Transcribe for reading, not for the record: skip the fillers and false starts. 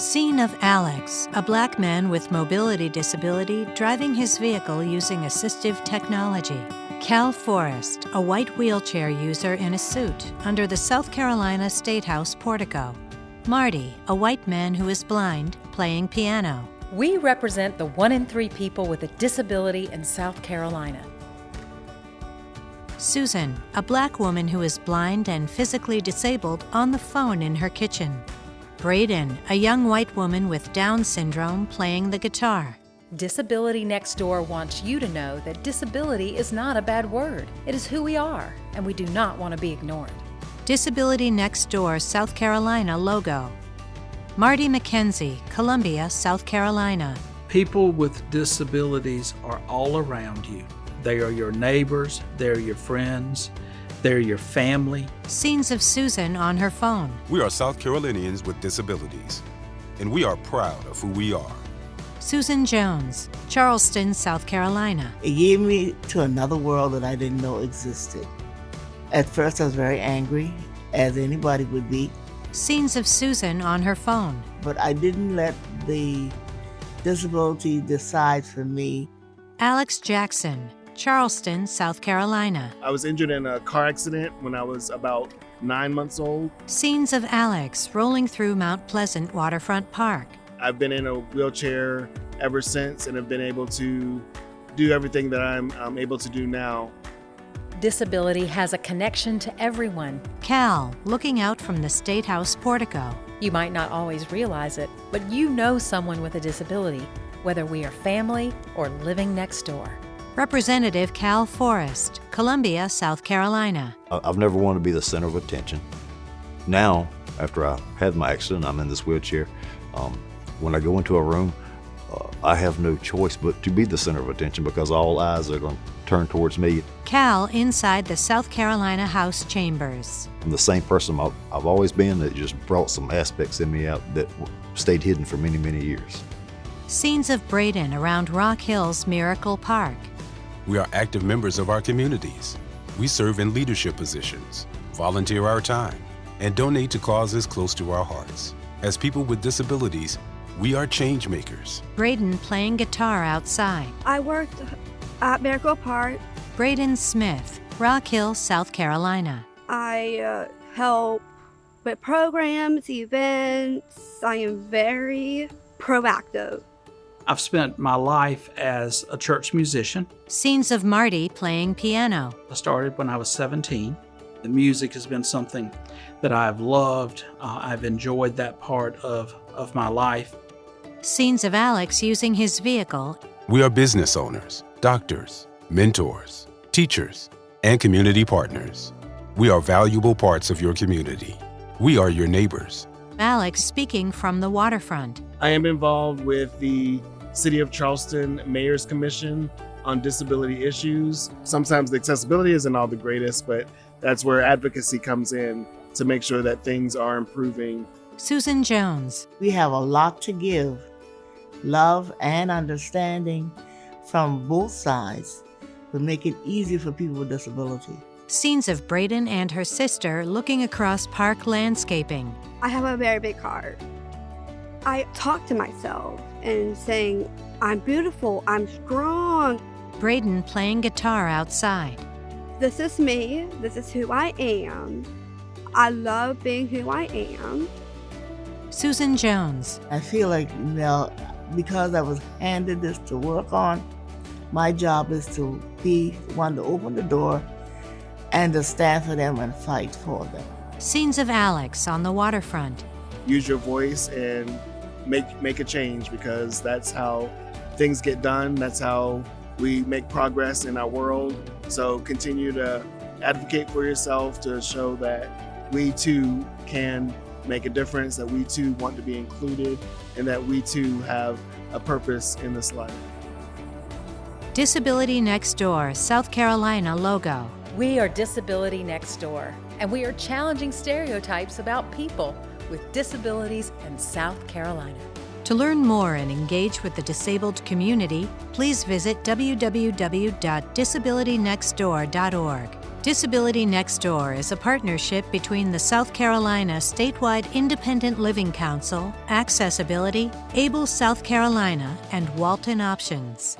Scene of Alex, a black man with mobility disability driving his vehicle using assistive technology. Cal Forrest, a white wheelchair user in a suit under the South Carolina State House portico. Marty, a white man who is blind, playing piano. We represent the 1 in 3 people with a disability in South Carolina. Susan, a black woman who is blind and physically disabled, on the phone in her kitchen. Braden, a young white woman with Down syndrome, playing the guitar. Disability Next Door wants you to know that disability is not a bad word. It is who we are, and we do not want to be ignored. Disability Next Door South Carolina logo. Marty McKenzie, Columbia, South Carolina. People with disabilities are all around you. They are your neighbors, they're your friends, they're your family. Scenes of Susan on her phone. We are South Carolinians with disabilities, and we are proud of who we are. Susan Jones, Charleston, South Carolina. It gave me to another world that I didn't know existed. At first I was very angry, as anybody would be. Scenes of Susan on her phone. But I didn't let the disability decide for me. Alex Jackson, Charleston, South Carolina. I was injured in a car accident when I was about 9 months old. Scenes of Alex rolling through Mount Pleasant Waterfront Park. I've been in a wheelchair ever since and have been able to do everything that I'm able to do now. Disability has a connection to everyone. Cal, looking out from the State House portico. You might not always realize it, but you know someone with a disability, whether we are family or living next door. Representative Cal Forrest, Columbia, South Carolina. I've never wanted to be the center of attention. Now, after I had my accident, I'm in this wheelchair. When I go into a room, I have no choice but to be the center of attention because all eyes are going to turn towards me. Cal inside the South Carolina House chambers. I'm the same person I've always been. That just brought some aspects in me out that stayed hidden for many, many years. Scenes of Braden around Rock Hill's Miracle Park. We are active members of our communities. We serve in leadership positions, volunteer our time, and donate to causes close to our hearts. As people with disabilities, we are change makers. Braden playing guitar outside. I worked at Miracle Park. Braden Smith, Rock Hill, South Carolina. I help with programs, events. I am very proactive. I've spent my life as a church musician. Scenes of Marty playing piano. I started when I was 17. The music has been something that I've loved. I've enjoyed that part of my life. Scenes of Alex using his vehicle. We are business owners, doctors, mentors, teachers, and community partners. We are valuable parts of your community. We are your neighbors. Alex speaking from the waterfront. I am involved with the City of Charleston Mayor's Commission on Disability Issues. Sometimes the accessibility isn't all the greatest, but that's where advocacy comes in to make sure that things are improving. Susan Jones. We have a lot to give, love and understanding from both sides to make it easier for people with disability. Scenes of Braden and her sister looking across park landscaping. I have a very big heart. I talk to myself and saying, I'm beautiful, I'm strong. Braden playing guitar outside. This is me, this is who I am. I love being who I am. Susan Jones. I feel like, because I was handed this to work on, my job is to be one to open the door and to stand for them and fight for them. Scenes of Alex on the waterfront. Use your voice and make a change, because that's how things get done. That's how we make progress in our world. So continue to advocate for yourself to show that we too can make a difference, that we too want to be included, and that we too have a purpose in this life. Disability Next Door, South Carolina logo. We are Disability Next Door, and we are challenging stereotypes about people with disabilities in South Carolina. To learn more and engage with the disabled community, please visit www.disabilitynextdoor.org. Disability Next Door is a partnership between the South Carolina Statewide Independent Living Council, Accessibility, Able South Carolina, and Walton Options.